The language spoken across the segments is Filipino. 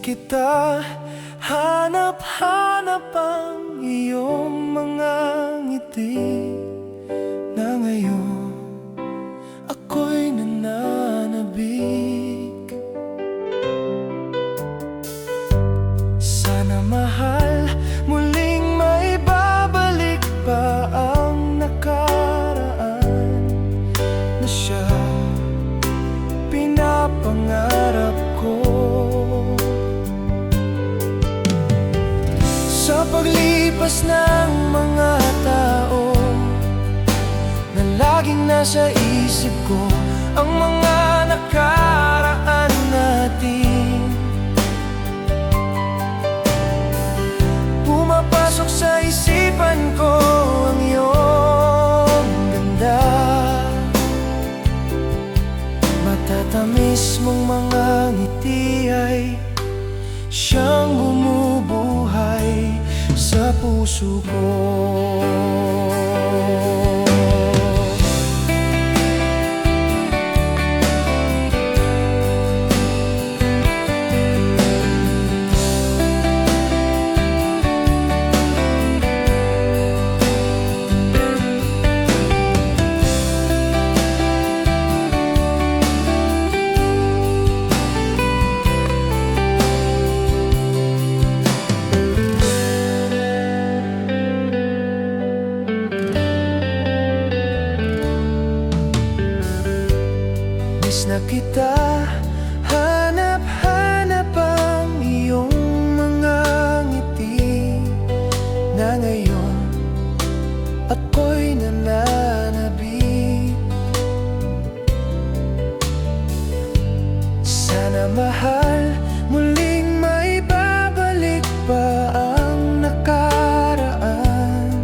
kita, hanap-hanap ang iyong mga ngiti, na ngayon ako'y nananabik. Sana mahal, muling maibabalik pa ang nakaraan na siya pinapangarap ko. Sa paglipas ng mga tao na laging nasa isip ko, ang mga nakaraan natin, pumapasok sa isipan ko ang iyong ganda. Matatamis mong mga ngiti ay siyang bumubuhay sa puso ko. Miss na kita, hanap-hanap ang iyong mga ngiti, na ngayon ako'y nananabik. Sana mahal, muling maibabalik pa ang nakaraan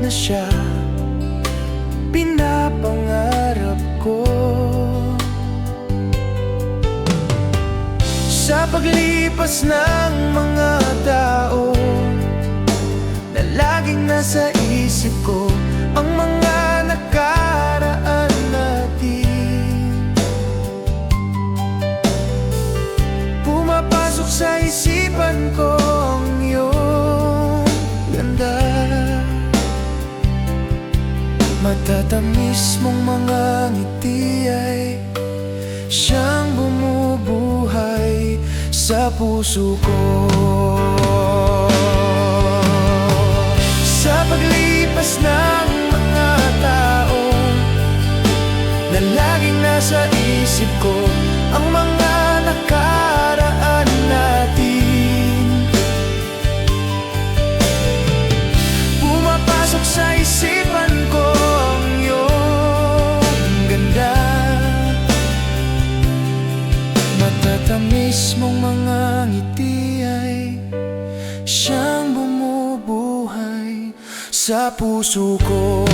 na siya pinapangarap ko. Sa paglipas ng mga tao na laging nasa isip ko, ang mga nakaraan natin, pumapasok sa isipan ko ang iyong ganda. Matatamis mong mga ngiti ay siyang bumubuhay sa puso ko. Sa paglipas ng mga tao na laging nasa isip ko, ang mga nakaraan natin, pumapasok sa isipan ko ang iyong ganda. Matatamis mong mga ngiti ay siyang bumubuhay sa puso ko.